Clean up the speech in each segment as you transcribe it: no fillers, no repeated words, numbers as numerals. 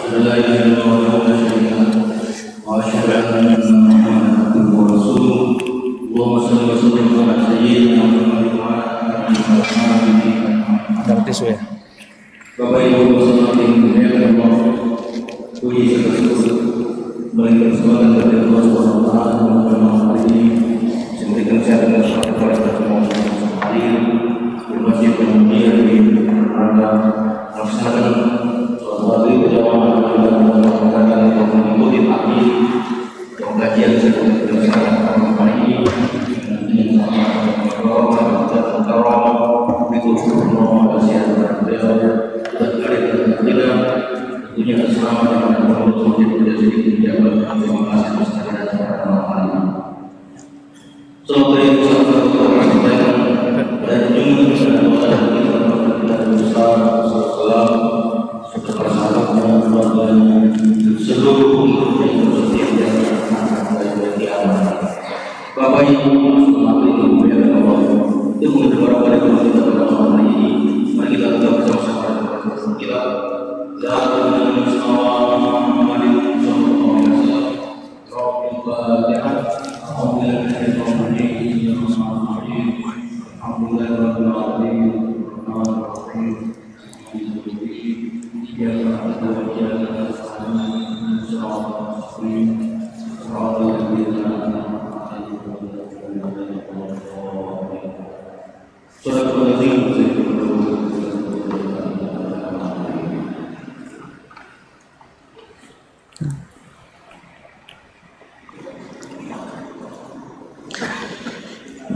لا إله إلا الله وحده لا شريك له وأشهد أن محمدا عبده ورسوله اللهم صل وسلم على سيدنا محمد وعلى آله وصحبه أجمعين. Bapak Ibu saudara yang dimuliakan Allah, puji serta syukur berikan kesempatan kepada Allah Subhanahu wa taala pada malam hari ini memberikan kesehatan dan selamat kepada kita semua hari di masjid yang mulia di Rangga melaksanakan sholat maghrib berjamaah dan melaksanakan mengikuti takbir yang kajian sedang dilaksanakan pada hari ini dengan sama dan karamah itu semua kasihan dan kalian tidak punya keselamatan dan kemudian tidak sedikit menjaga terima kasih atas kehadiran pada malam hari ini. Semoga yang sampaikan dan jumlah dan besar salam serta sahabatnya keluarganya seluruh yang setiap yang akan kiamat. Bapak Ibu saudara yang Allah itu mendengar pada kita pada malam hari ini. Mari kita tetap bersama-sama kita dan bersama Muhammad sallallahu alaihi wasallam.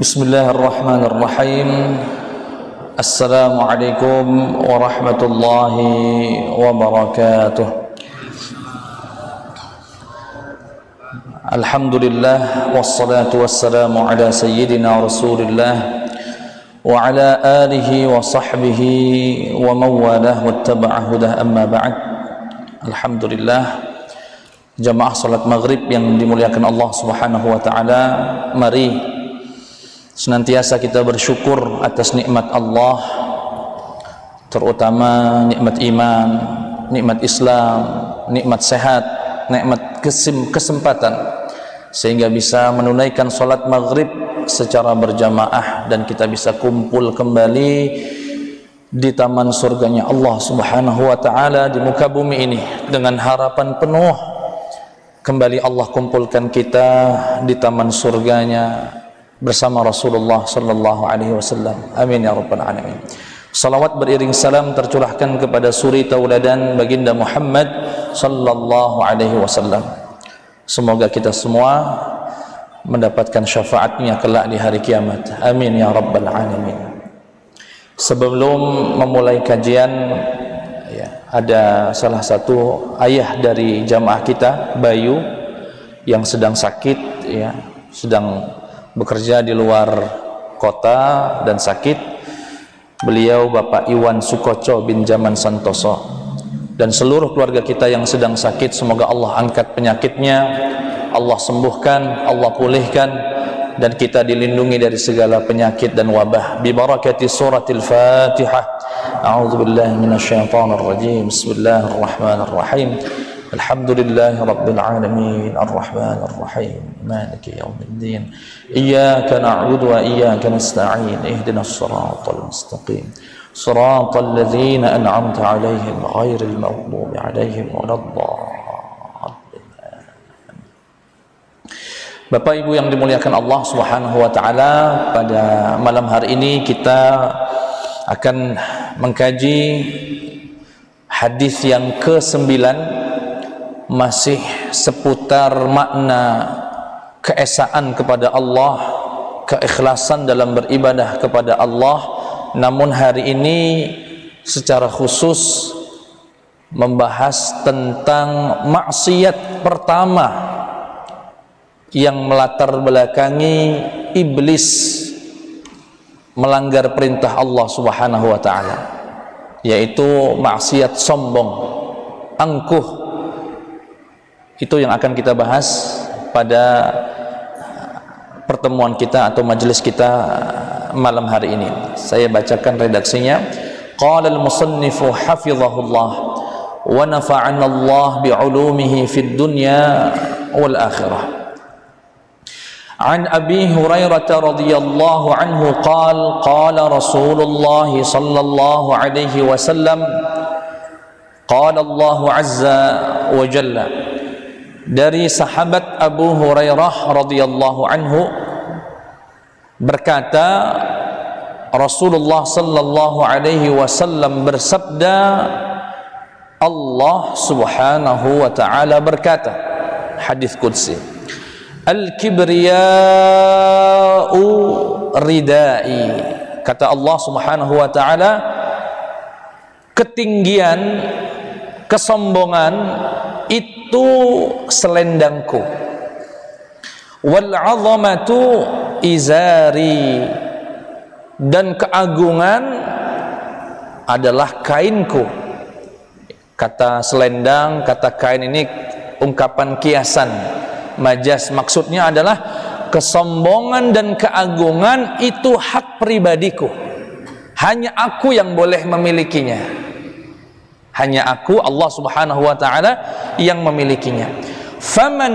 Bismillahirrahmanirrahim. Assalamualaikum warahmatullahi wabarakatuh. Alhamdulillah wassalatu wassalamu ala sayyidina Rasulillah wa ala alihi wa sahbihi wa mawalah wattaba'a hudah amma ba'd. Alhamdulillah, jamaah salat maghrib yang dimuliakan Allah Subhanahu wa taala, mari senantiasa kita bersyukur atas nikmat Allah, terutama nikmat iman, nikmat Islam, nikmat sehat, nikmat kesempatan sehingga bisa menunaikan salat maghrib secara berjamaah dan kita bisa kumpul kembali di taman surganya Allah Subhanahu wa taala di muka bumi ini dengan harapan penuh kembali Allah kumpulkan kita di taman surganya bersama Rasulullah sallallahu alaihi wasallam. Amin ya rabbal alamin. Salawat beriring salam tercurahkan kepada suri tauladan baginda Muhammad sallallahu alaihi wasallam. Semoga kita semua mendapatkan syafaatnya kelak di hari kiamat. Amin ya rabbal alamin. Sebelum memulai kajian, ya, ada salah satu ayah dari jamaah kita, Bayu, yang sedang sakit, ya, sedang bekerja di luar kota dan sakit. Beliau Bapak Iwan Sukoco bin Jaman Santoso dan seluruh keluarga kita yang sedang sakit, semoga Allah angkat penyakitnya, Allah sembuhkan, Allah pulihkan, dan kita dilindungi dari segala penyakit dan wabah bi barakati suratil Fatihah. A'udzubillahi minasyaitonir rajim. Bismillahirrahmanirrahim. Alhamdulillahi rabbil alamin arrahmanir rahim maliki yaumiddin iyyaka na'budu wa iyyaka nasta'in ihdinas siratal mustaqim siratal ladzina an'amta 'alaihim ghairil maghdubi 'alaihim waladdallin. Bapak Ibu yang dimuliakan Allah Subhanahu wa taala, pada malam hari ini kita akan mengkaji hadis yang ke-9, masih seputar makna keesaan kepada Allah, keikhlasan dalam beribadah kepada Allah. Namun hari ini secara khusus membahas tentang maksiat pertama yang melatar belakangi iblis melanggar perintah Allah Subhanahu wa taala, yaitu maksiat sombong, angkuh. Itu yang akan kita bahas pada pertemuan kita atau majelis kita malam hari ini. Saya bacakan redaksinya. Qala al-musannifu hafizahullah wa nafa'ana Allah bi'ulumihi fid dunya wal akhirah. An Abi Hurairah radhiyallahu anhu qala Rasulullah sallallahu alaihi wasallam qala Allah azza wa jalla. Dari sahabat Abu Hurairah radhiyallahu anhu berkata, Rasulullah sallallahu alaihi wasallam bersabda, Allah subhanahu wa ta'ala berkata, hadis qudsi, Al-kibriya'u ridai. Kata Allah subhanahu wa ta'ala, ketinggian, kesombongan itu selendangku. Wal-'azamatu izari, dan keagungan adalah kainku. Kata selendang, kata kain ini ungkapan kiasan, majaz. Maksudnya adalah kesombongan dan keagungan itu hak pribadiku, hanya aku yang boleh memilikinya, hanya aku, Allah subhanahu wa ta'ala, yang memilikinya. Faman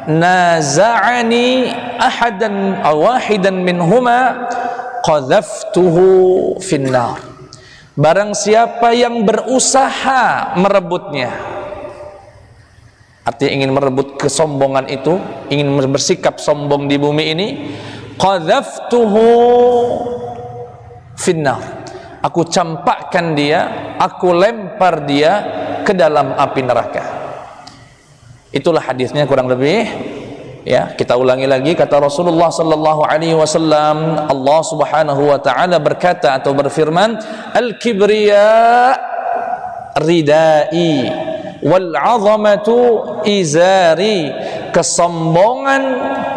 naza'ani ahadan aw wahidan minhuma qadhaftuhu finnar. Barang siapa yang berusaha merebutnya, artinya ingin merebut kesombongan itu, ingin bersikap sombong di bumi ini, qadhaftuhu finnar, aku campakkan dia, aku lempar dia ke dalam api neraka. Itulah hadisnya kurang lebih. Ya, kita ulangi lagi. Kata Rasulullah sallallahu alaihi wasallam, Allah subhanahu wa ta'ala berkata atau berfirman, Al-kibriya ridai wal 'azamatu izari. Kesombongan,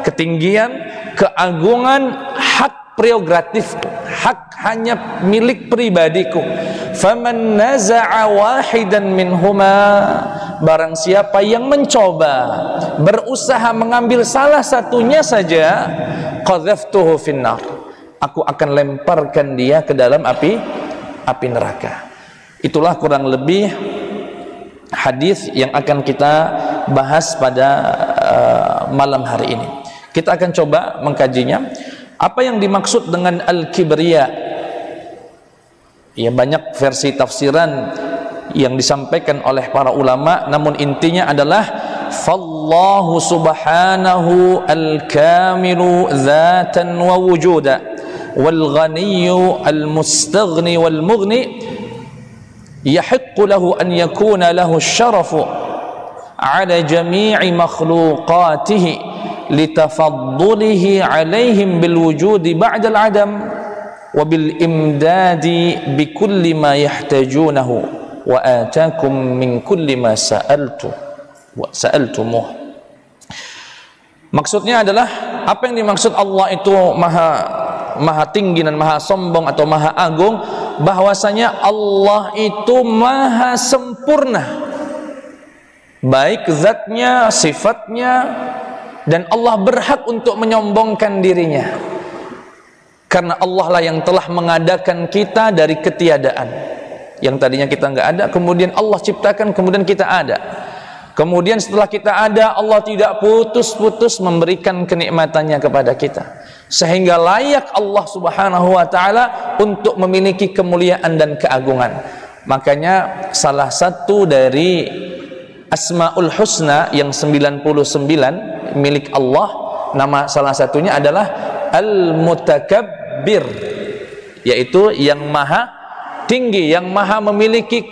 ketinggian, keagungan hak prerogatifku, hak hanya milik pribadiku. Faman naza'a wahidan minhuma, barang siapa yang mencoba, berusaha mengambil salah satunya saja, qadhaftuhu finnar, aku akan lemparkan dia ke dalam api neraka. Itulah kurang lebih hadis yang akan kita bahas pada malam hari ini. Kita akan coba mengkajinya. Apa yang dimaksud dengan al-kibriya? Ya, banyak versi tafsiran yang disampaikan oleh para ulama, namun intinya adalah fallahu subhanahu al-kamilu dzatan wa wujuda wal ghaniyyu al-mustaghni wal mughni yahiqqu lahu an yakuna lahu asy-syarafu ala jami'i makhluqatihi litafaddulihi alaihim bil wujudi ba'da al-'adam wa bil imdadi bi kulli ma yahtajunahu wa atakum min kulli ma sa'altumuh. Maksudnya adalah, apa yang dimaksud Allah itu maha tinggi dan maha sombong atau maha agung, bahwasanya Allah itu maha sempurna, baik zatnya, sifatnya, dan Allah berhak untuk menyombongkan dirinya, karena Allah lah yang telah mengadakan kita dari ketiadaan. Yang tadinya kita nggak ada, kemudian Allah ciptakan, kemudian kita ada. Kemudian setelah kita ada, Allah tidak putus-putus memberikan kenikmatannya kepada kita, sehingga layak Allah subhanahu wa ta'ala untuk memiliki kemuliaan dan keagungan. Makanya salah satu dari Asmaul Husna yang 99 milik Allah, nama salah satunya adalah Al-Mutakabbir, yaitu yang maha tinggi, yang maha memiliki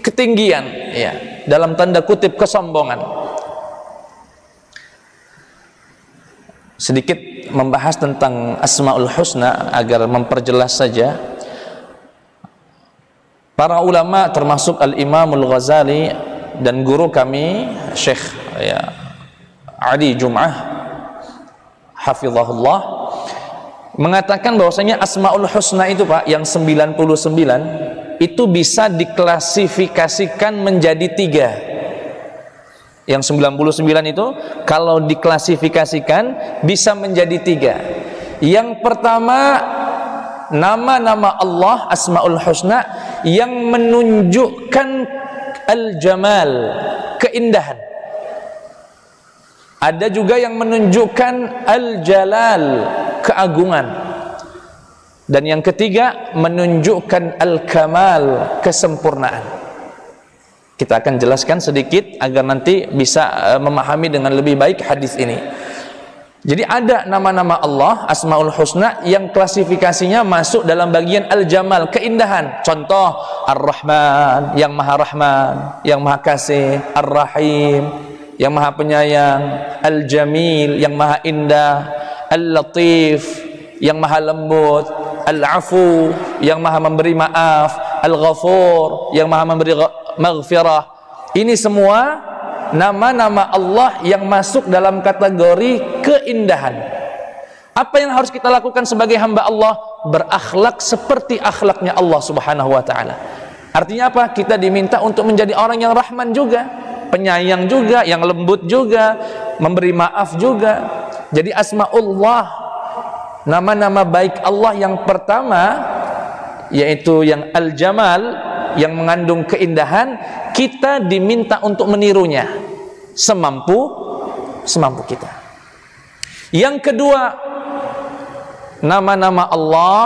ketinggian, ya, dalam tanda kutip kesombongan. Sedikit membahas tentang Asmaul Husna agar memperjelas saja. Para ulama termasuk Al-Imamul Ghazali dan guru kami Syekh Ali Jum'ah hafizahullah mengatakan bahwasanya Asmaul Husna itu, Pak, yang 99 itu bisa diklasifikasikan menjadi 3. Yang 99 itu kalau diklasifikasikan bisa menjadi 3. Yang pertama, nama-nama Allah Asmaul Husna yang menunjukkan al-jamal, keindahan. Ada juga yang menunjukkan al-jalal, keagungan. Dan yang ketiga menunjukkan al-kamal, kesempurnaan. Kita akan jelaskan sedikit agar nanti bisa memahami dengan lebih baik hadis ini. Jadi ada nama-nama Allah, Asmaul Husna, yang klasifikasinya masuk dalam bagian al-jamal, keindahan. Contoh, Ar-Rahman, yang maha rahman, yang maha kasih, Ar-Rahim, yang maha penyayang, Al-Jamil, yang maha indah, Al-Latif, yang maha lembut, Al-Afu, yang maha memberi maaf, Al-Ghafur, yang maha memberi maghfirah. Ini semua nama-nama Allah yang masuk dalam kategori keindahan. Apa yang harus kita lakukan sebagai hamba Allah? Berakhlak seperti akhlaknya Allah Subhanahu wa ta'ala. Artinya apa? Kita diminta untuk menjadi orang yang rahman juga, penyayang juga, yang lembut juga, memberi maaf juga. Jadi asma'ullah, nama-nama baik Allah yang pertama, yaitu yang al-jamal, yang mengandung keindahan, kita diminta untuk menirunya semampu kita. Yang kedua, nama-nama Allah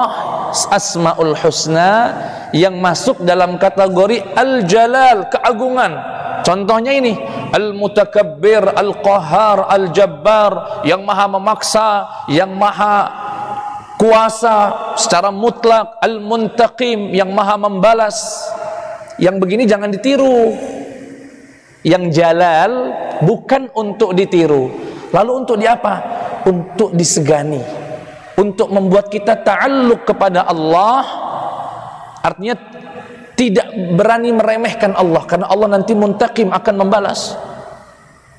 Asmaul Husna yang masuk dalam kategori al-jalal, keagungan. Contohnya ini, al-mutakabbir, al-qahar, al-jabbar, yang maha memaksa, yang maha kuasa secara mutlak, al-muntaqim, yang maha membalas. Yang begini jangan ditiru. Yang jalal bukan untuk ditiru. Lalu untuk diapa? Untuk disegani, untuk membuat kita ta'alluq kepada Allah. Artinya tidak berani meremehkan Allah, karena Allah nanti muntaqim, akan membalas.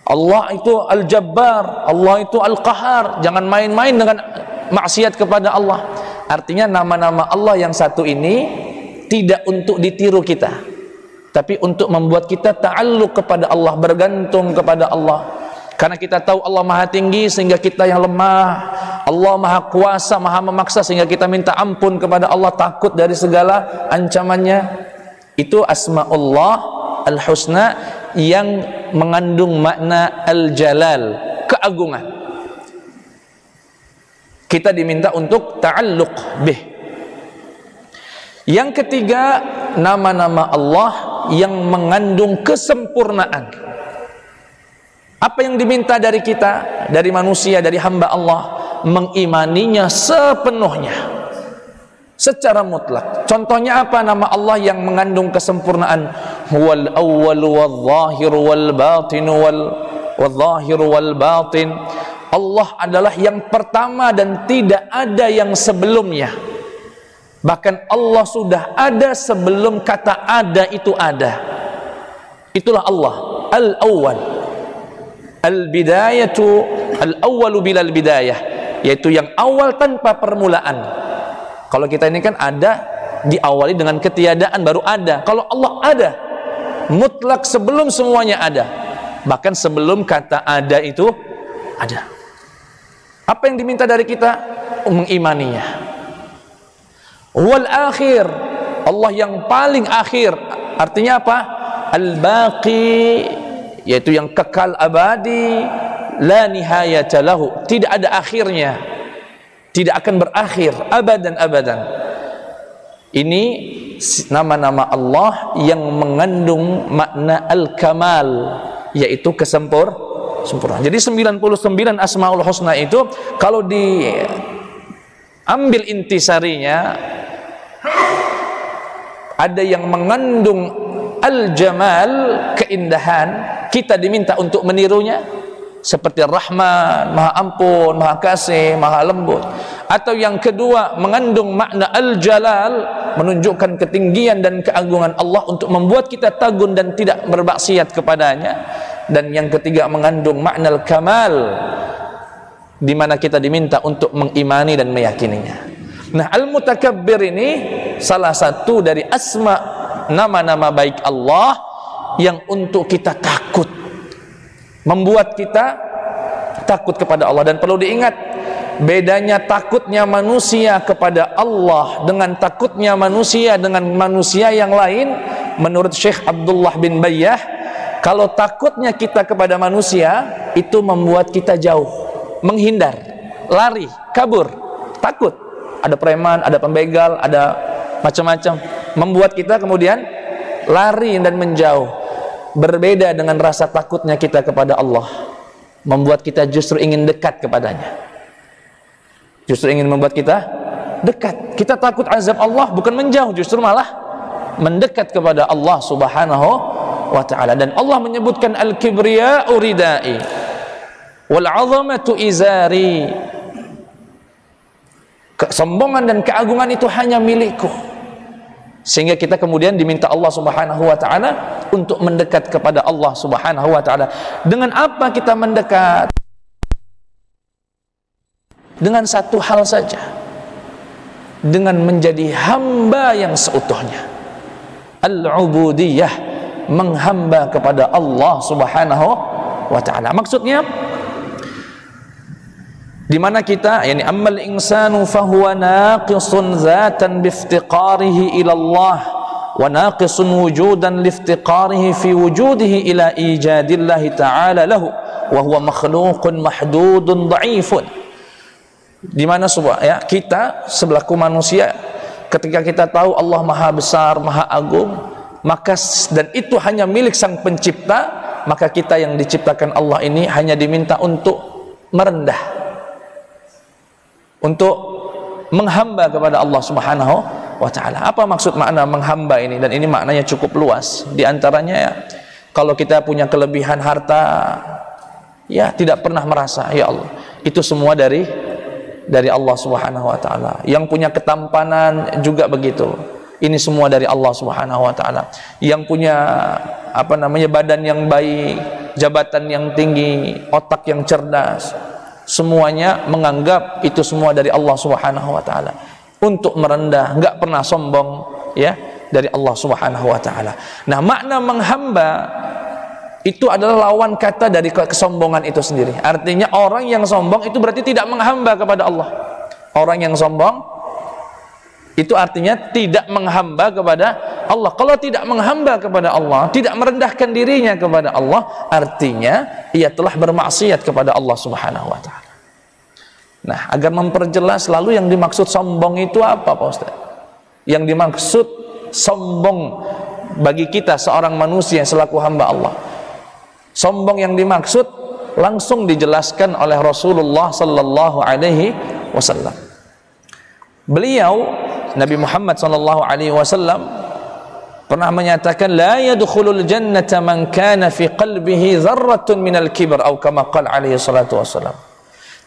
Allah itu al-jabbar, Allah itu al-qahar. Jangan main-main dengan maksiat kepada Allah. Artinya nama-nama Allah yang satu ini tidak untuk ditiru kita, tapi untuk membuat kita ta'alluq kepada Allah, bergantung kepada Allah. Karena kita tahu Allah maha tinggi sehingga kita yang lemah, Allah maha kuasa, maha memaksa sehingga kita minta ampun kepada Allah, takut dari segala ancamannya. Itu asma'ullah al-husna yang mengandung makna al-jalal, keagungan. Kita diminta untuk ta'alluq bih. Yang ketiga, nama-nama Allah yang mengandung kesempurnaan. Apa yang diminta dari kita, dari manusia, dari hamba Allah? Mengimaninya sepenuhnya, secara mutlak. Contohnya apa nama Allah yang mengandung kesempurnaan? Huwal awwal wal zahir wal batin wal zahir wal batin. Allah adalah yang pertama dan tidak ada yang sebelumnya. Bahkan Allah sudah ada sebelum kata ada itu ada. Itulah Allah al-awwal, al-bidayatu, al-awwalu bilal bidayah, yaitu yang awal tanpa permulaan. Kalau kita ini kan ada, diawali dengan ketiadaan baru ada. Kalau Allah ada mutlak sebelum semuanya ada, bahkan sebelum kata ada itu ada. Apa yang diminta dari kita? Mengimaninya. Wal akhir, Allah yang paling akhir. Artinya apa? Al-baqi, yaitu yang kekal abadi, la nihayata lahu, tidak ada akhirnya, tidak akan berakhir abadan. Ini nama-nama Allah yang mengandung makna al-kamal, yaitu kesempurnaan. Jadi 99 Asmaul Husna itu kalau diambil intisarinya, ada yang mengandung al-jamal, keindahan, kita diminta untuk menirunya, seperti Rahman, maha ampun, maha kasih, maha lembut. Atau yang kedua mengandung makna al-jalal, menunjukkan ketinggian dan keagungan Allah untuk membuat kita tagun dan tidak bermaksiat kepadanya. Dan yang ketiga mengandung makna al-kamal, di mana kita diminta untuk mengimani dan meyakininya. Nah, al-mutakabbir ini salah satu dari asma, nama-nama baik Allah yang untuk kita takut, membuat kita takut kepada Allah. Dan perlu diingat, bedanya takutnya manusia kepada Allah dengan takutnya manusia dengan manusia yang lain menurut Syekh Abdullah bin Bayyah, kalau takutnya kita kepada manusia itu membuat kita jauh, menghindar, lari, kabur, takut. Ada preman, ada pembegal, ada macam-macam, membuat kita kemudian lari dan menjauh. Berbeda dengan rasa takutnya kita kepada Allah, membuat kita justru ingin dekat kepadanya, justru ingin membuat kita dekat. Kita takut azab Allah, bukan menjauh, justru malah mendekat kepada Allah subhanahu wa ta'ala. Dan Allah menyebutkan al-kibriya'u ridai wal 'azamatu izari, kesombongan dan keagungan itu hanya milikku. Sehingga kita kemudian diminta Allah subhanahu wa ta'ala untuk mendekat kepada Allah subhanahu wa ta'ala. Dengan apa kita mendekat? Dengan satu hal saja, dengan menjadi hamba yang seutuhnya. Al-ubudiyah, menghamba kepada Allah subhanahu wa ta'ala. Maksudnya, di mana kita, yani ammal insanu fahuwa naqisun zatan biftiqarihi ila Allah wa naqisun wujudan liftiqarihi fi wujudihi ila ijadillahi ta'ala lahu wa huwa makhluqun mahdudun dha'ifun. Di mana ya, kita sebelaku manusia, ketika kita tahu Allah maha besar, maha agung, maka dan itu hanya milik sang pencipta, maka kita yang diciptakan Allah ini hanya diminta untuk merendah, untuk menghamba kepada Allah subhanahu wa ta'ala. Apa maksud makna menghamba ini? Dan ini maknanya cukup luas. Di antaranya ya, kalau kita punya kelebihan harta, ya tidak pernah merasa, ya Allah, itu semua dari Allah subhanahu wa ta'ala. Yang punya ketampanan juga begitu, ini semua dari Allah subhanahu wa ta'ala. Yang punya badan yang baik, jabatan yang tinggi, otak yang cerdas, semuanya menganggap itu semua dari Allah subhanahu wa ta'ala. Untuk merendah, nggak pernah sombong, ya, dari Allah subhanahu wa ta'ala. Nah, makna menghamba itu adalah lawan kata dari kesombongan itu sendiri. Artinya orang yang sombong itu berarti tidak menghamba kepada Allah. Orang yang sombong itu artinya tidak menghamba kepada Allah. Kalau tidak menghamba kepada Allah, tidak merendahkan dirinya kepada Allah, artinya ia telah bermaksiat kepada Allah subhanahu wa ta'ala. Nah, agar memperjelas, lalu yang dimaksud sombong itu apa, Pak Ustaz? Yang dimaksud sombong bagi kita seorang manusia selaku hamba Allah, sombong yang dimaksud langsung dijelaskan oleh Rasulullah sallallahu alaihi wasallam. Beliau Nabi Muhammad sallallahu alaihi wasallam pernah menyatakan, la yadkhulul jannata man kana fi qalbihi dzarratun minal kibr, atau kama qala alaihi salatu wasallam.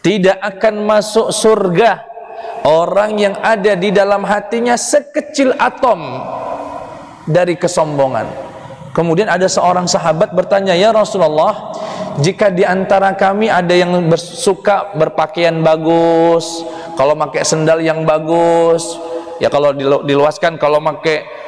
Tidak akan masuk surga orang yang ada di dalam hatinya sekecil atom dari kesombongan. Kemudian ada seorang sahabat bertanya, ya Rasulullah, jika di antara kami ada yang suka berpakaian bagus, kalau pakai sendal yang bagus, ya kalau diluaskan, kalau pakai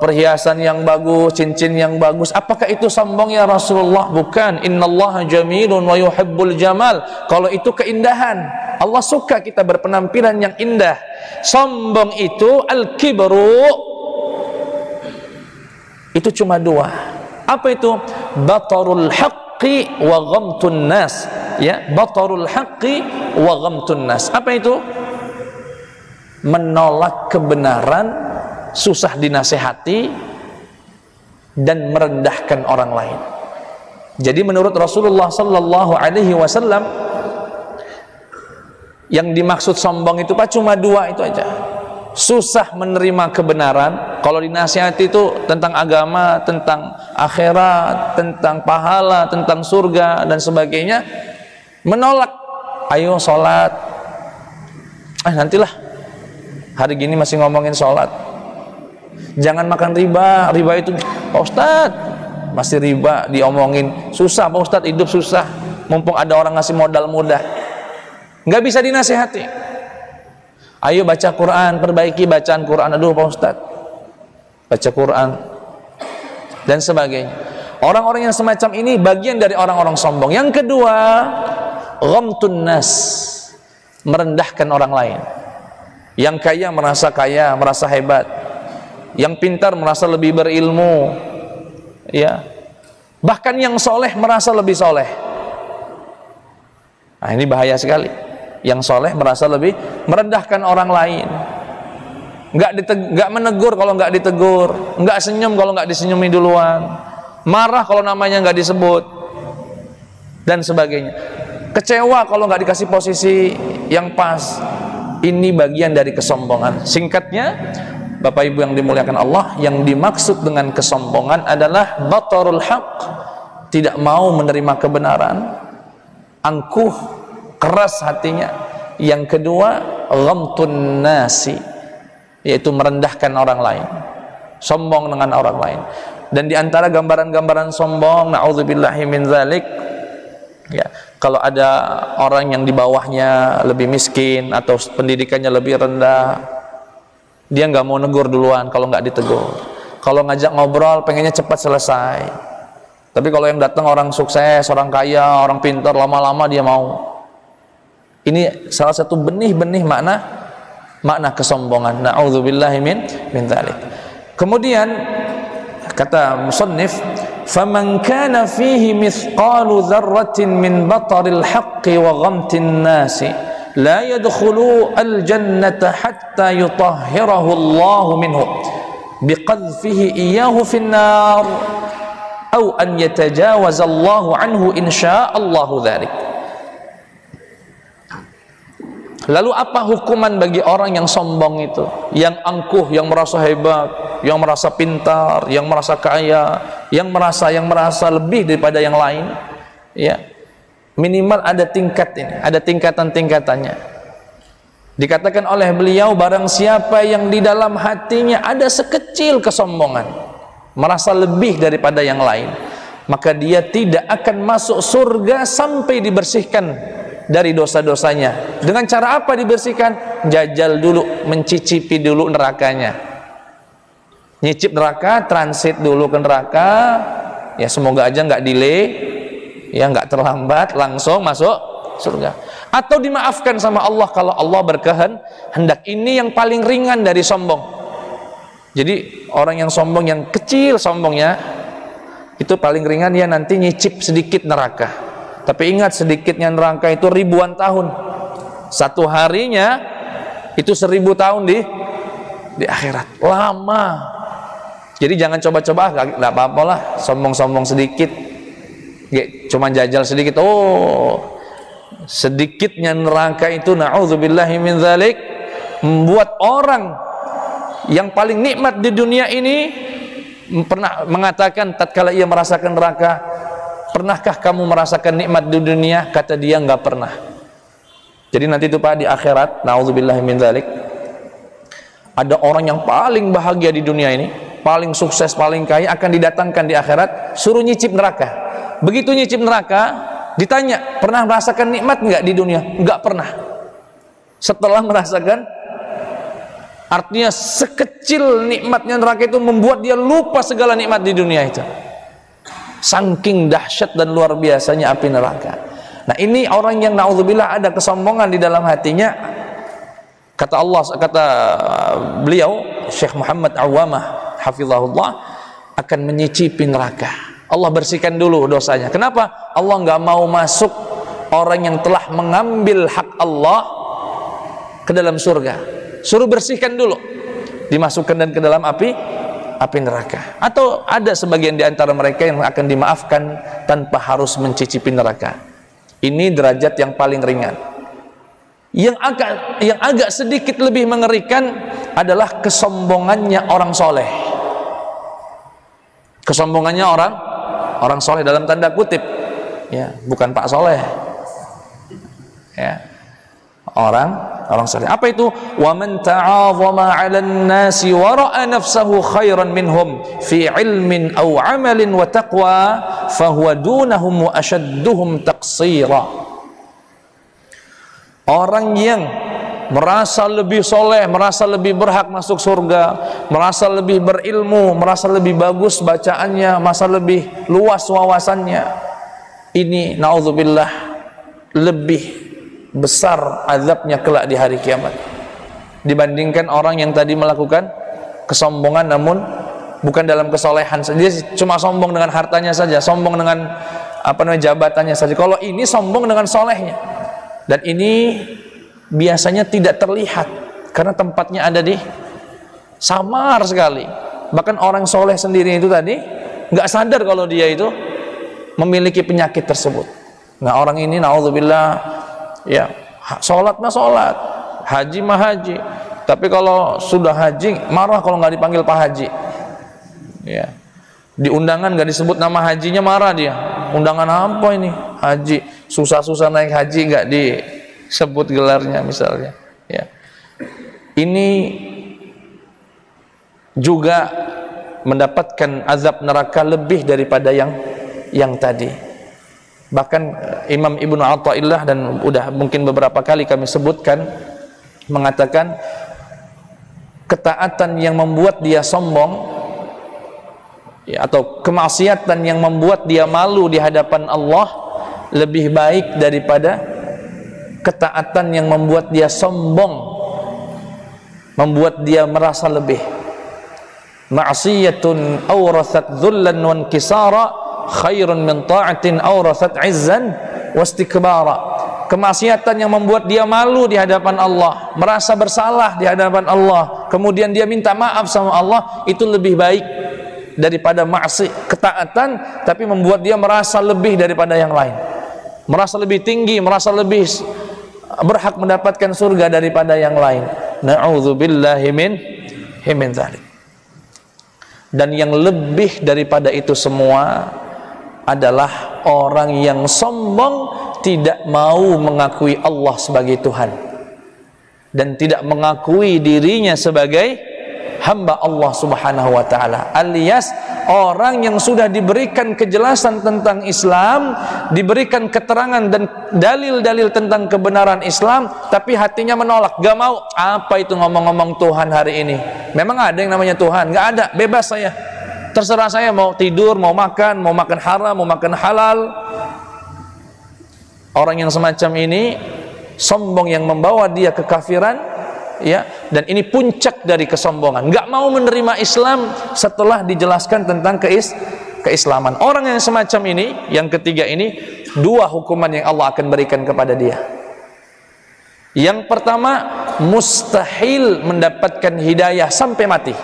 perhiasan yang bagus, cincin yang bagus, apakah itu sombong ya Rasulullah? Bukan. Innallaha jamilun wa yuhibbul jamal. Kalau itu keindahan, Allah suka kita berpenampilan yang indah. Sombong itu al-kibru, itu cuma dua. Apa itu? Batarul haqqi wa ghamtun nas. Ya, batarul haqqi wa ghamtun nas. Apa itu? Menolak kebenaran, susah dinasehati, dan merendahkan orang lain. Jadi menurut Rasulullah sallallahu alaihi wasallam, yang dimaksud sombong itu Pak cuma dua itu aja. Susah menerima kebenaran, kalau dinasehati itu tentang agama, tentang akhirat, tentang pahala, tentang surga dan sebagainya, menolak. Ayo sholat, nantilah, hari gini masih ngomongin sholat. Jangan makan riba, riba itu Pak Ustadz masih riba diomongin, susah Pak Ustadz, hidup susah, mumpung ada orang ngasih modal mudah. Nggak bisa dinasehati. Ayo baca Quran, perbaiki bacaan Quran. Aduh Pak Ustadz, baca Quran dan sebagainya. Orang-orang yang semacam ini bagian dari orang-orang sombong. Yang kedua, ghamtun nas, merendahkan orang lain. Yang kaya, merasa hebat. Yang pintar merasa lebih berilmu, ya. Bahkan yang soleh merasa lebih soleh. Nah, ini bahaya sekali. Yang soleh merasa lebih merendahkan orang lain. Nggak menegur kalau nggak ditegur, nggak senyum kalau nggak disenyumi duluan, marah kalau namanya nggak disebut, dan sebagainya. Kecewa kalau nggak dikasih posisi yang pas. Ini bagian dari kesombongan. Singkatnya, Bapak Ibu yang dimuliakan Allah, yang dimaksud dengan kesombongan adalah batarul haq, tidak mau menerima kebenaran, angkuh, keras hatinya. Yang kedua, ghamtun nasi, yaitu merendahkan orang lain, sombong dengan orang lain. Dan diantara gambaran-gambaran sombong, na'udzubillahi min dzalik, ya, kalau ada orang yang di bawahnya lebih miskin atau pendidikannya lebih rendah, dia nggak mau negur duluan kalau nggak ditegur. Kalau ngajak ngobrol pengennya cepat selesai. Tapi kalau yang datang orang sukses, orang kaya, orang pintar, lama-lama dia mau. Ini salah satu benih-benih makna kesombongan. Na'udzubillahi min dzalik. Kemudian kata musannif, faman kana fihi mithqalu dzarratin min bataril haqqi wa ghamtin nasi la yadkhulu al-jannata hatta yutahhirahu Allah minhu biqadfihi iyyahu fin nar aw an yatajawaza Allah anhu insya Allah dzalik. Lalu apa hukuman bagi orang yang sombong itu, yang angkuh, yang merasa hebat, yang merasa pintar, yang merasa kaya, yang merasa lebih daripada yang lain? Ya, minimal ada tingkat ini, ada tingkatan-tingkatannya. Dikatakan oleh beliau, barang siapa yang di dalam hatinya ada sekecil kesombongan, merasa lebih daripada yang lain, maka dia tidak akan masuk surga sampai dibersihkan dari dosa-dosanya. Dengan cara apa dibersihkan? Jajal dulu, mencicipi dulu nerakanya. Nyicip neraka, transit dulu ke neraka. Ya semoga aja nggak delay, ya nggak terlambat, langsung masuk surga. Atau dimaafkan sama Allah kalau Allah berkehendak. Ini yang paling ringan dari sombong. Jadi orang yang sombong, yang kecil sombongnya, itu paling ringan, ya nanti nyicip sedikit neraka. Tapi ingat, sedikitnya neraka itu ribuan tahun. Satu harinya itu 1000 tahun di akhirat. Lama. Jadi jangan coba-coba, nggak apa-apa lah, sombong-sombong sedikit. Cuma jajal sedikit. Oh, sedikitnya neraka itu, na'udzubillahi min dzalik, membuat orang yang paling nikmat di dunia ini pernah mengatakan tatkala ia merasakan neraka, pernahkah kamu merasakan nikmat di dunia? Kata dia, nggak pernah. Jadi nanti itu Pak, di akhirat, na'udzubillahi min dzalik, ada orang yang paling bahagia di dunia ini, paling sukses, paling kaya, akan didatangkan di akhirat, suruh nyicip neraka. Begitu nyicip neraka, ditanya, pernah merasakan nikmat nggak di dunia? Nggak pernah. Setelah merasakan, artinya sekecil nikmatnya neraka itu membuat dia lupa segala nikmat di dunia itu. Saking dahsyat dan luar biasanya api neraka. Nah, ini orang yang naudzubillah ada kesombongan di dalam hatinya. Kata Allah, kata beliau Syekh Muhammad Awamah hafizahullah, akan menyicipi neraka. Allah bersihkan dulu dosanya. Kenapa? Allah nggak mau masuk orang yang telah mengambil hak Allah ke dalam surga. Suruh bersihkan dulu, dimasukkan dan ke dalam api neraka. Atau ada sebagian di antara mereka yang akan dimaafkan tanpa harus mencicipi neraka. Ini derajat yang paling ringan. Yang agak sedikit lebih mengerikan adalah kesombongannya orang soleh. Kesombongannya orang soleh dalam tanda kutip, ya, bukan Pak Soleh, ya, orang soleh. Apa itu? Wa man ta'azama 'alan nasi wa ra'a nafsahu khairan minhum fi ilmin aw 'amalin wa taqwa fa huwa dunahum wa ashadduhum taqsira. Orang yang merasa lebih soleh, merasa lebih berhak masuk surga, merasa lebih berilmu, merasa lebih bagus bacaannya, merasa lebih luas wawasannya, ini naudzubillah lebih besar azabnya kelak di hari kiamat dibandingkan orang yang tadi melakukan kesombongan namun bukan dalam kesolehan saja, dia cuma sombong dengan hartanya saja, sombong dengan jabatannya saja. Kalau ini sombong dengan solehnya, dan ini biasanya tidak terlihat karena tempatnya ada di samar sekali. Bahkan orang soleh sendiri itu tadi nggak sadar kalau dia itu memiliki penyakit tersebut. Nah, orang ini naudzubillah, ya, sholat mah sholat, haji mah haji, tapi kalau sudah haji marah kalau nggak dipanggil Pak Haji. Ya, di undangan nggak disebut nama hajinya marah dia. Undangan apa ini? Haji, susah-susah naik haji nggak disebut gelarnya misalnya. Ya, ini juga mendapatkan azab neraka lebih daripada yang tadi. Bahkan Imam Ibnu Athaillah, dan udah mungkin beberapa kali kami sebutkan, mengatakan ketaatan yang membuat dia sombong, ya, atau kemaksiatan yang membuat dia malu di hadapan Allah lebih baik daripada ketaatan yang membuat dia sombong, membuat dia merasa lebih. Ma'siyatun awrathat dhullan wa inkisara khairun min ta'atin awrathat izzan wastikbara. Kemaksiatan yang membuat dia malu di hadapan Allah, merasa bersalah di hadapan Allah, kemudian dia minta maaf sama Allah, itu lebih baik daripada ketaatan tapi membuat dia merasa lebih daripada yang lain, merasa lebih tinggi, merasa lebih berhak mendapatkan surga daripada yang lain. Na'udzubillahi min dzalik. Dan yang lebih daripada itu semua adalah orang yang sombong, tidak mau mengakui Allah sebagai Tuhan dan tidak mengakui dirinya sebagai hamba Allah Subhanahu wa ta'ala, alias orang yang sudah diberikan kejelasan tentang Islam, diberikan keterangan dan dalil-dalil tentang kebenaran Islam, tapi hatinya menolak, gak mau. Apa itu ngomong-ngomong Tuhan hari ini? Memang ada yang namanya Tuhan? Gak ada, bebas saya, terserah saya mau tidur, mau makan haram, mau makan halal. Orang yang semacam ini sombong yang membawa dia kekafiran, ya, dan ini puncak dari kesombongan. Nggak mau menerima Islam setelah dijelaskan tentang keislaman. Orang yang semacam ini, yang ketiga ini, dua hukuman yang Allah akan berikan kepada dia. Yang pertama, mustahil mendapatkan hidayah sampai mati.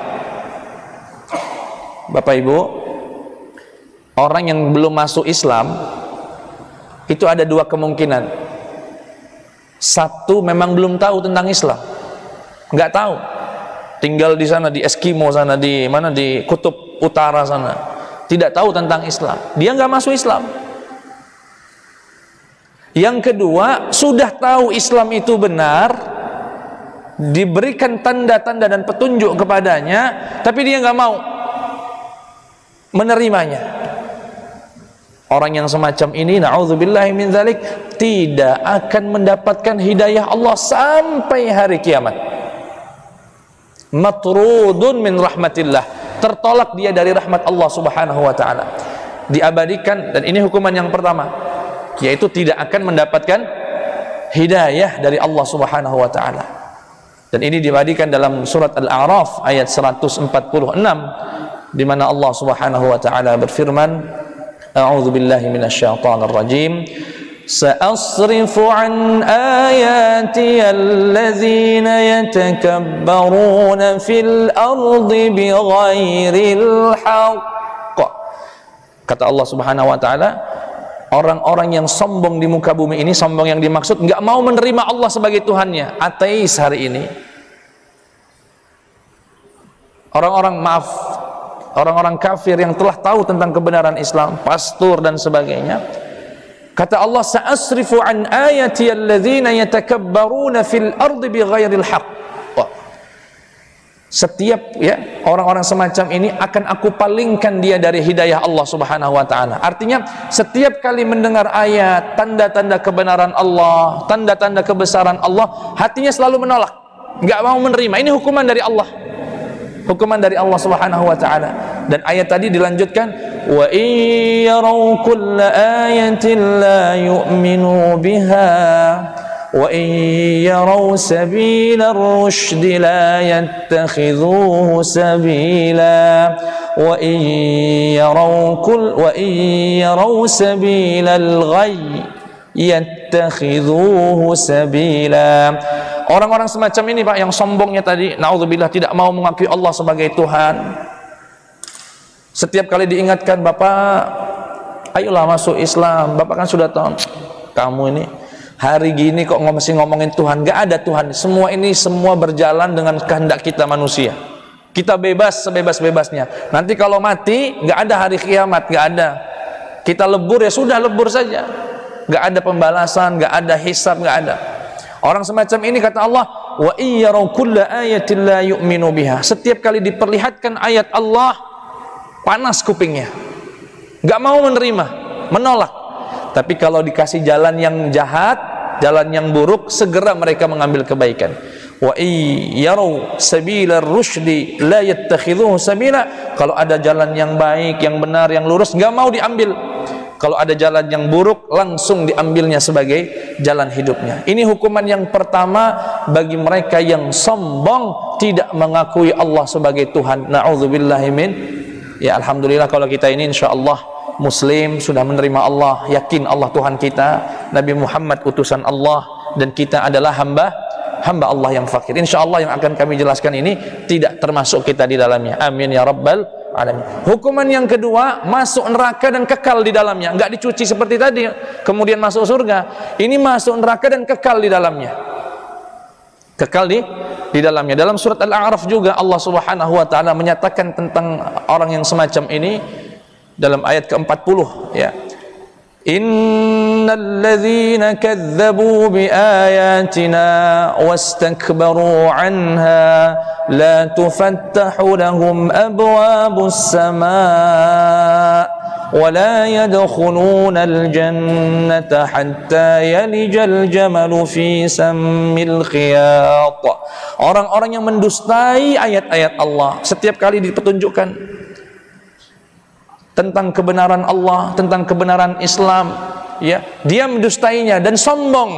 Bapak Ibu, orang yang belum masuk Islam itu ada dua kemungkinan. Satu, memang belum tahu tentang Islam, nggak tahu, tinggal di sana, di Eskimo sana, di mana, di kutub utara sana, tidak tahu tentang Islam, dia nggak masuk Islam. Yang kedua, sudah tahu Islam itu benar, diberikan tanda-tanda dan petunjuk kepadanya, tapi dia nggak mau menerimanya. Orang yang semacam ini, na'udzubillahi min dzalik, tidak akan mendapatkan hidayah Allah sampai hari kiamat. Matrudun min rahmatillah, tertolak dia dari rahmat Allah Subhanahu wa ta'ala, diabadikan. Dan ini hukuman yang pertama, yaitu tidak akan mendapatkan hidayah dari Allah Subhanahu wa ta'ala. Dan ini diabadikan dalam surat Al-A'raf ayat 146, di mana Allah Subhanahu wa ta'ala berfirman, A'udzu billahi minasyaitonir rajim. Sa'asrifu an ayati alladzina yatakabbaruna fil ardi bighairil haqq. Kata Allah Subhanahu wa ta'ala, orang-orang yang sombong di muka bumi ini, sombong yang dimaksud enggak mau menerima Allah sebagai Tuhannya, ateis hari ini. Orang-orang kafir yang telah tahu tentang kebenaran Islam, pastor dan sebagainya. Kata Allah, sa'asrifu an ayati alladzina yatakabbaruna fil ardi bighairil haqq. Setiap, ya, orang-orang semacam ini akan aku palingkan dia dari hidayah Allah Subhanahu wa ta'ala. Artinya setiap kali mendengar ayat, tanda-tanda kebenaran Allah, tanda-tanda kebesaran Allah, hatinya selalu menolak, enggak mau menerima. Ini hukuman dari Allah, hukuman dari Allah Subhanahu wa ta'ala. Dan ayat tadi dilanjutkan, wa iyyaraw kulla ayatin la yu'minu biha وإن يروا سبيل الرشد لا يتخذوه سبيلا وإن يروا سبيل الغي يتخذوه سبيلا. Orang-orang semacam ini Pak, yang sombongnya tadi, naudzubillah, tidak mau mengakui Allah sebagai Tuhan. Setiap kali diingatkan, Bapak ayolah masuk Islam, Bapak kan sudah tahu, kamu ini hari gini kok masih ngomongin Tuhan. Gak ada Tuhan. Semua ini semua berjalan dengan kehendak kita manusia. Kita bebas sebebas-bebasnya. Nanti kalau mati gak ada hari kiamat, gak ada. Kita lebur ya sudah, lebur saja. Gak ada pembalasan, gak ada hisab, gak ada. Orang semacam ini kata Allah, wa iyyaraw kulla ayatin la yu'minu biha. Setiap kali diperlihatkan ayat Allah, panas kupingnya, gak mau menerima, menolak. Tapi kalau dikasih jalan yang jahat, jalan yang buruk, segera mereka mengambil kebaikan. Wa iyyaraw sabilar rusydi la yattakhidhuhu sabila. Kalau ada jalan yang baik, yang benar, yang lurus, enggak mau diambil. Kalau ada jalan yang buruk, langsung diambilnya sebagai jalan hidupnya. Ini hukuman yang pertama bagi mereka yang sombong, tidak mengakui Allah sebagai Tuhan. Na'udzubillahi min. Ya, alhamdulillah kalau kita ini insyaallah Muslim, sudah menerima Allah, yakin Allah Tuhan kita, Nabi Muhammad utusan Allah, dan kita adalah hamba Allah yang fakir. Insya Allah yang akan kami jelaskan ini tidak termasuk kita di dalamnya. Amin ya rabbal alamin. Hukuman yang kedua, masuk neraka dan kekal di dalamnya. Enggak dicuci seperti tadi kemudian masuk surga. Ini masuk neraka dan kekal di dalamnya. Kekal di dalamnya. Dalam surat Al-A'raf juga Allah Subhanahu wa taala menyatakan tentang orang yang semacam ini dalam ayat ke-40, ya. Innal ladzina kadzdzabu biayatina wastakbaru 'anha la tufattahu lahum abwabus samaa wa la yadkhuluna al-jannata hatta yalijal jamalu fi sammil khiyat. Orang-orang yang mendustai ayat-ayat Allah, setiap kali dipetunjukkan tentang kebenaran Allah, tentang kebenaran Islam, ya, dia mendustainya dan sombong,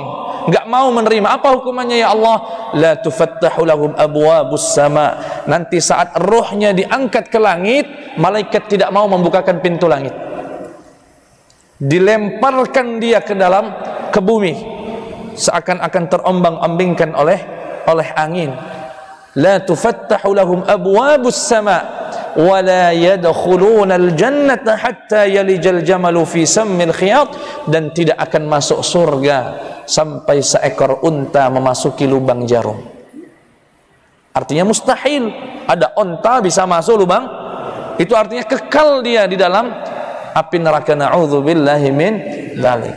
enggak mau menerima. Apa hukumannya ya Allah? La tufattahu lahum abwabus sama. Nanti saat rohnya diangkat ke langit, malaikat tidak mau membukakan pintu langit. Dilemparkan dia ke bumi, seakan-akan terombang-ambingkan oleh angin. La tufattahu lahum abwabus sama wala yadkhuluna al-jannata hatta yalijal jamalu fi sammil khiyat, dan tidak akan masuk surga sampai seekor unta memasuki lubang jarum. Artinya mustahil ada unta bisa masuk lubang itu, artinya kekal dia di dalam api neraka. Na'udzubillahi min dzalik.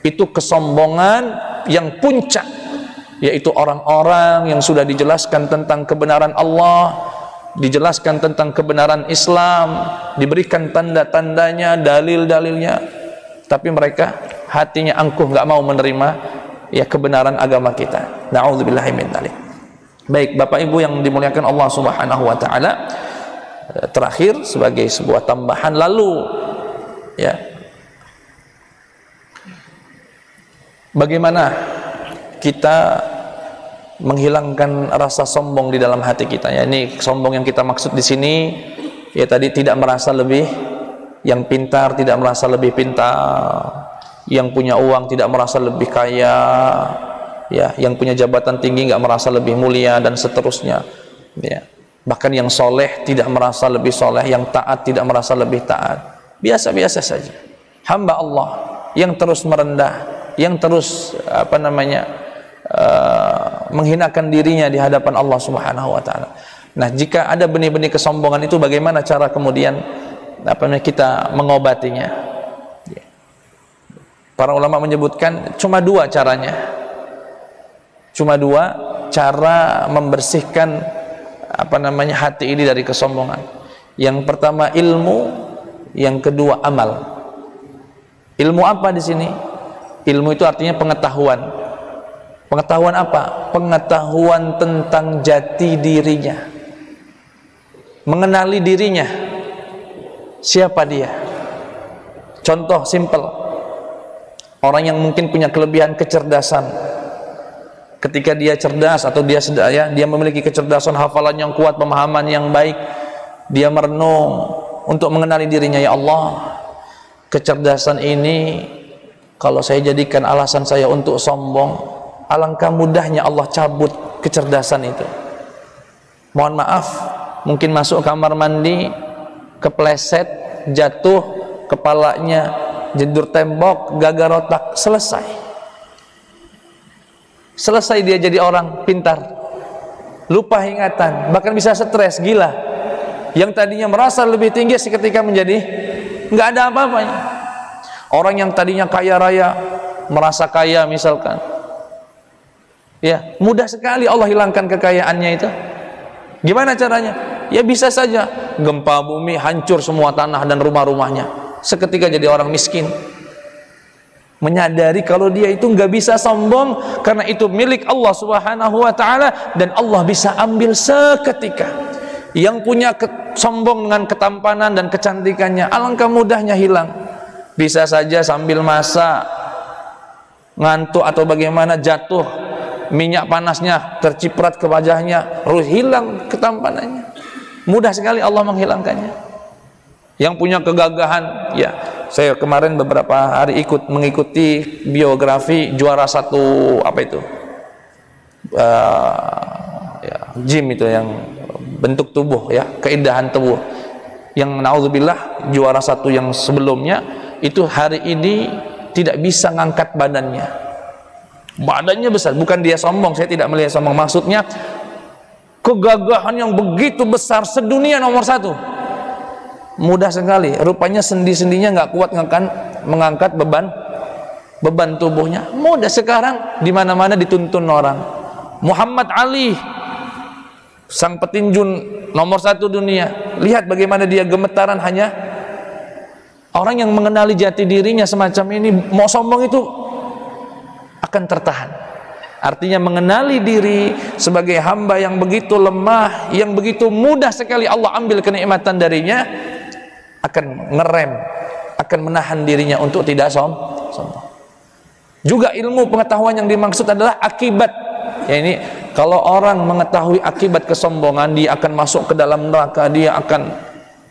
Itu kesombongan yang puncak, yaitu orang-orang yang sudah dijelaskan tentang kebenaran Allah, dijelaskan tentang kebenaran Islam, diberikan tanda-tandanya, dalil-dalilnya, tapi mereka hatinya angkuh, nggak mau menerima ya kebenaran agama kita. Na'udzubillahi min dzalik. Baik, Bapak Ibu yang dimuliakan Allah Subhanahu wa taala, terakhir sebagai sebuah tambahan, lalu ya, bagaimana kita menghilangkan rasa sombong di dalam hati kita, ya. Ini sombong yang kita maksud di sini ya tadi, tidak merasa lebih, yang pintar tidak merasa lebih pintar, yang punya uang tidak merasa lebih kaya, ya, yang punya jabatan tinggi nggak merasa lebih mulia, dan seterusnya, ya. Bahkan yang soleh tidak merasa lebih soleh, yang taat tidak merasa lebih taat, biasa-biasa saja. Hamba Allah yang terus merendah, yang terus menghinakan dirinya di hadapan Allah Subhanahu wa taala. Nah, jika ada benih-benih kesombongan itu, bagaimana cara kemudian kita mengobatinya? Para ulama menyebutkan cuma dua caranya. Cuma dua cara membersihkan hati ini dari kesombongan. Yang pertama ilmu, yang kedua amal. Ilmu apa di sini? Ilmu itu artinya pengetahuan. Pengetahuan apa? Pengetahuan tentang jati dirinya, mengenali dirinya, siapa dia. Contoh simpel, orang yang mungkin punya kelebihan kecerdasan, ketika dia cerdas atau dia memiliki kecerdasan, hafalan yang kuat, pemahaman yang baik, dia merenung untuk mengenali dirinya, ya Allah, kecerdasan ini kalau saya jadikan alasan saya untuk sombong, alangkah mudahnya Allah cabut kecerdasan itu. Mohon maaf, mungkin masuk kamar mandi, kepleset, jatuh, kepalanya jedur tembok, gagal otak, selesai dia jadi orang pintar, lupa ingatan, bahkan bisa stres, gila. Yang tadinya merasa lebih tinggi seketika menjadi nggak ada apa-apanya. Orang yang tadinya kaya raya merasa kaya misalkan, ya mudah sekali Allah hilangkan kekayaannya itu. Gimana caranya? Ya bisa saja gempa bumi, hancur semua tanah dan rumah-rumahnya, seketika jadi orang miskin. Menyadari kalau dia itu nggak bisa sombong karena itu milik Allah Subhanahu wa ta'ala, dan Allah bisa ambil seketika. Yang punya sombong dengan ketampanan dan kecantikannya, alangkah mudahnya hilang. Bisa saja sambil masak, ngantuk atau bagaimana, jatuh, minyak panasnya terciprat ke wajahnya, hilang ketampanannya. Mudah sekali Allah menghilangkannya. Yang punya kegagahan, ya, saya kemarin beberapa hari mengikuti biografi juara satu gym itu, yang bentuk tubuh, ya, keindahan tubuh, yang naudzubillah juara satu yang sebelumnya itu hari ini tidak bisa ngangkat badannya besar. Bukan dia sombong, saya tidak melihat sombong, maksudnya kegagahan yang begitu besar, sedunia nomor satu, mudah sekali, rupanya sendi-sendinya nggak kuat mengangkat beban tubuhnya. Mudah. Sekarang di mana-mana dituntun orang. Muhammad Ali, sang petinju nomor satu dunia, lihat bagaimana dia gemetaran. Hanya orang yang mengenali jati dirinya semacam ini, mau sombong itu akan tertahan. Artinya mengenali diri sebagai hamba yang begitu lemah, yang begitu mudah sekali Allah ambil kenikmatan darinya, akan ngerem, akan menahan dirinya untuk tidak sombong. Juga ilmu pengetahuan yang dimaksud adalah akibat. Ya, ini kalau orang mengetahui akibat kesombongan, dia akan masuk ke dalam neraka, dia akan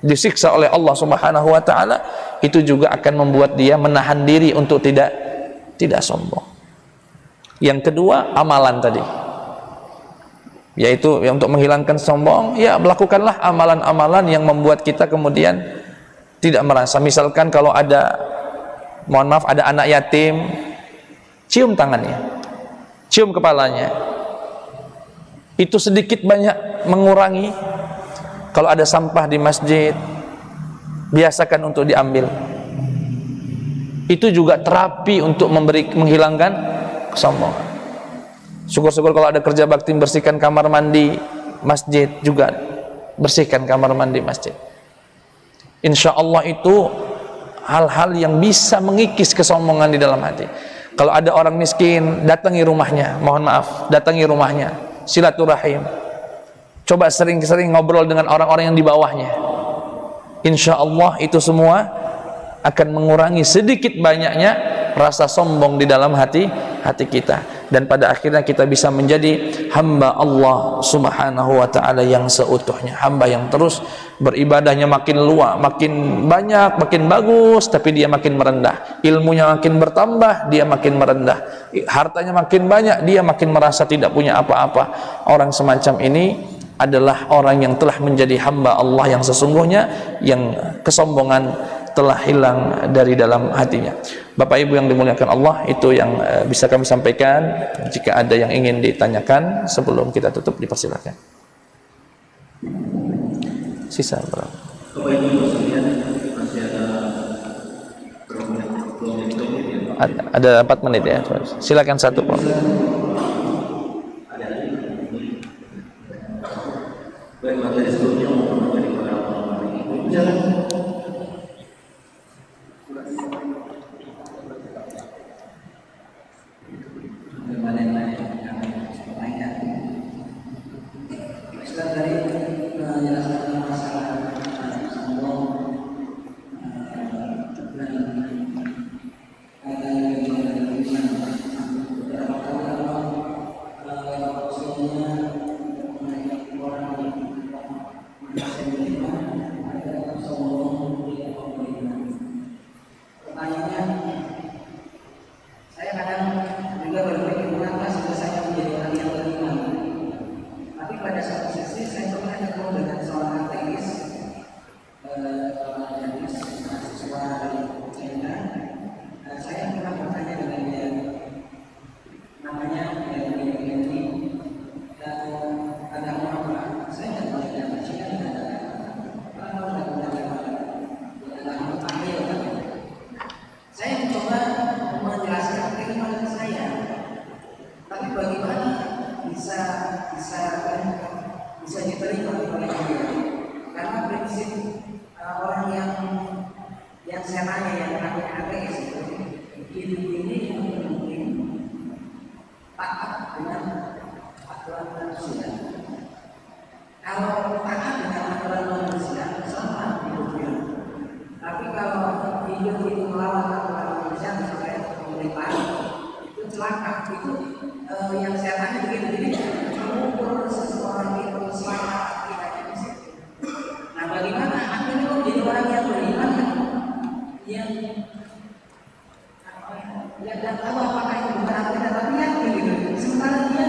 disiksa oleh Allah Subhanahu wa ta'ala. Itu juga akan membuat dia menahan diri untuk tidak sombong. Yang kedua, amalan tadi, yaitu yang untuk menghilangkan sombong, ya melakukanlah amalan-amalan yang membuat kita kemudian tidak merasa. Misalkan kalau ada, mohon maaf, ada anak yatim, cium tangannya, cium kepalanya, itu sedikit banyak mengurangi. Kalau ada sampah di masjid, biasakan untuk diambil. Itu juga terapi untuk menghilangkan kesombongan. Syukur-syukur kalau ada kerja bakti, bersihkan kamar mandi masjid, juga bersihkan kamar mandi masjid. Insya Allah itu hal-hal yang bisa mengikis kesombongan di dalam hati. Kalau ada orang miskin, datangi rumahnya, mohon maaf, datangi rumahnya, silaturahim. Coba sering-sering ngobrol dengan orang-orang yang di bawahnya. Insya Allah itu semua akan mengurangi sedikit banyaknya rasa sombong di dalam hati kita, dan pada akhirnya kita bisa menjadi hamba Allah Subhanahu wa ta'ala yang seutuhnya, hamba yang terus beribadahnya makin luas, makin banyak, makin bagus, tapi dia makin merendah. Ilmunya makin bertambah, dia makin merendah. Hartanya makin banyak, dia makin merasa tidak punya apa-apa. Orang semacam ini adalah orang yang telah menjadi hamba Allah yang sesungguhnya, yang kesombongan telah hilang dari dalam hatinya. Bapak Ibu yang dimuliakan Allah, itu yang bisa kami sampaikan. Jika ada yang ingin ditanyakan sebelum kita tutup, dipersilakan. Sisa berapa? Bapak Ibu sekalian, masih ada 4 menit ya. Silakan satu, Pak. Baik, materi sebelumnya mau menjadi pengalaman ini. Jalan. bisa diterima oleh dia. Karena prinsip orang yang saya tanya yang namanya ateis itu hidup ini mungkin taat dengan aturan manusia. Kalau taat dengan aturan manusia selamat hidupnya. Tapi kalau hidup itu melawan aturan manusia, misalnya pemerintah itu celaka. Itu yang saya tanya begini, mengukur seseorang itu selamat tidaknya di situ. Nah, bagaimana akhirnya kok jadi orang yang beriman yang dan tahu apakah itu bukan akidah tapi yakin gitu. Sementara dia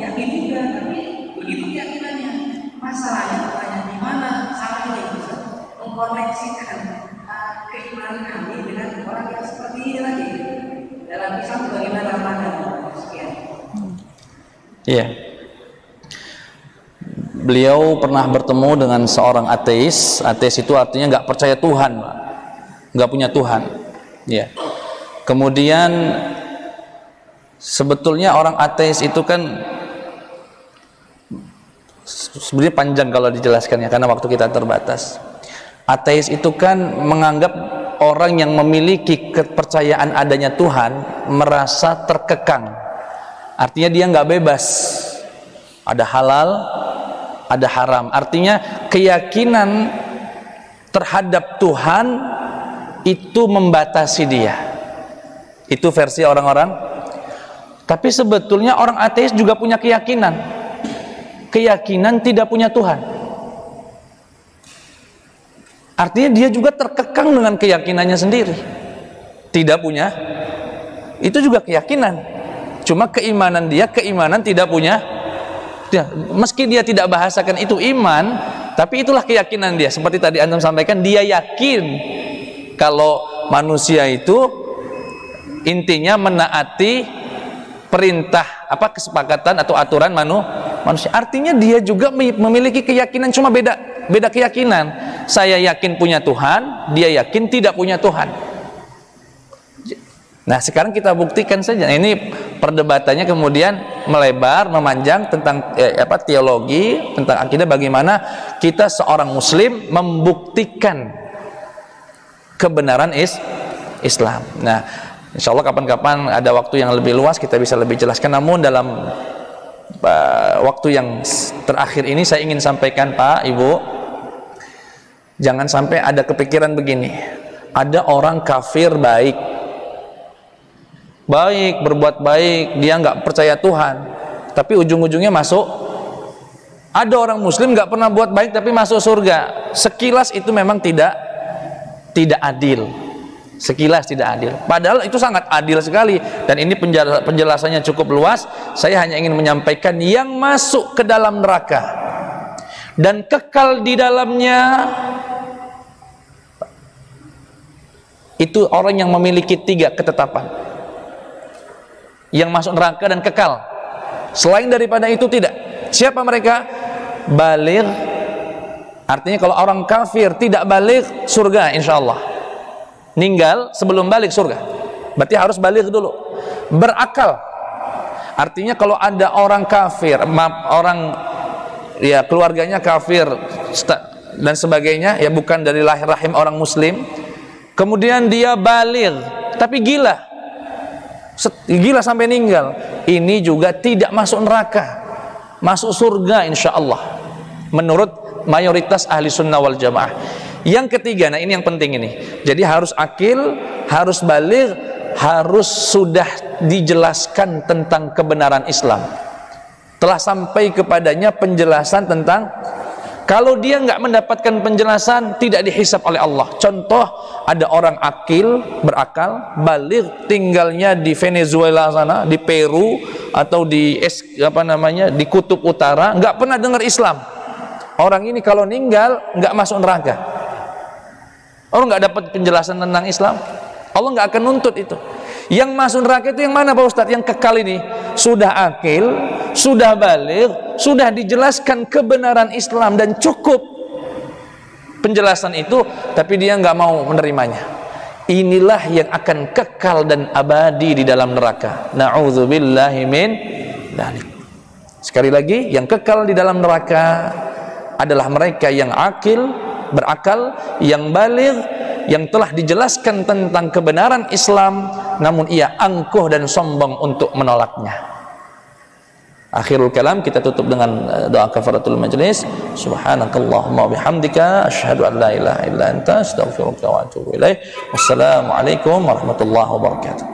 yakin juga, tapi begitu keyakinannya. Masalahnya pertanyaan di mana salahnya bisa mengkoneksikan keimanan kami dengan orang yang seperti ini lagi dalam Islam bagaimana Ramadan. Sekian. Iya. Beliau pernah bertemu dengan seorang ateis. Ateis itu artinya nggak percaya Tuhan, nggak punya Tuhan. Ya. Kemudian sebetulnya orang ateis itu kan sebenarnya panjang kalau dijelaskannya karena waktu kita terbatas. Ateis itu kan menganggap orang yang memiliki kepercayaan adanya Tuhan merasa terkekang. Artinya dia nggak bebas. Ada halal, ada haram. Artinya keyakinan terhadap Tuhan itu membatasi dia. Itu versi orang-orang. Tapi sebetulnya orang ateis juga punya keyakinan. Keyakinan tidak punya Tuhan. Artinya dia juga terkekang dengan keyakinannya sendiri. Tidak punya. Itu juga keyakinan. Cuma keimanan dia, keimanan tidak punya. Ya, meski dia tidak bahasakan itu iman, tapi itulah keyakinan dia. Seperti tadi antum sampaikan, dia yakin kalau manusia itu intinya menaati perintah kesepakatan atau aturan manusia. Artinya dia juga memiliki keyakinan, cuma beda keyakinan. Saya yakin punya Tuhan, dia yakin tidak punya Tuhan. Nah, sekarang kita buktikan saja. Nah, ini perdebatannya kemudian melebar, memanjang tentang teologi, tentang akidah, bagaimana kita seorang muslim membuktikan kebenaran Islam. Nah, insya Allah kapan-kapan ada waktu yang lebih luas kita bisa lebih jelaskan. Namun dalam waktu yang terakhir ini saya ingin sampaikan, Pak, Ibu, jangan sampai ada kepikiran begini. Ada orang kafir baik, berbuat baik, dia nggak percaya Tuhan, tapi ujung-ujungnya masuk. Ada orang muslim nggak pernah buat baik tapi masuk surga. Sekilas itu memang tidak adil. Sekilas tidak adil, padahal itu sangat adil sekali. Dan ini penjelasannya cukup luas. Saya hanya ingin menyampaikan yang masuk ke dalam neraka dan kekal di dalamnya itu orang yang memiliki 3 ketetapan. Yang masuk neraka dan kekal. Selain daripada itu tidak. Siapa mereka? Baligh. Artinya kalau orang kafir tidak baligh, surga insyaallah. Ninggal sebelum balik surga. Berarti harus balik dulu. Berakal. Artinya kalau ada orang kafir, orang ya keluarganya kafir dan sebagainya, ya bukan dari lahir rahim orang muslim, kemudian dia balik tapi gila sampai meninggal, ini juga tidak masuk neraka, masuk surga insyaallah menurut mayoritas ahli sunnah wal jamaah. Yang ketiga, nah ini yang penting ini. Jadi harus akil, harus baligh, harus sudah dijelaskan tentang kebenaran Islam. Telah sampai kepadanya penjelasan tentang, kalau dia nggak mendapatkan penjelasan tidak dihisab oleh Allah. Contoh, ada orang akil, berakal, baligh, tinggalnya di Venezuela sana, di Peru atau di di Kutub Utara, nggak pernah dengar Islam. Orang ini kalau meninggal nggak masuk neraka. Orang nggak dapat penjelasan tentang Islam, Allah nggak akan nuntut itu. Yang masuk neraka itu yang mana, Pak Ustadz? Yang kekal ini sudah akil, sudah baligh, sudah dijelaskan kebenaran Islam dan cukup penjelasan itu, tapi dia nggak mau menerimanya. Inilah yang akan kekal dan abadi di dalam neraka. Na'udzubillahi min dzalik. Sekali lagi, yang kekal di dalam neraka adalah mereka yang akil, berakal, yang baligh, yang telah dijelaskan tentang kebenaran Islam, namun ia angkuh dan sombong untuk menolaknya. Akhirul kalam, kita tutup dengan doa kafaratul majlis. Subhanakallahumma bihamdika asyhadu an la ilaha illa anta astaghfiruka wa atubu ilaik. Wassalamualaikum warahmatullahi wabarakatuh.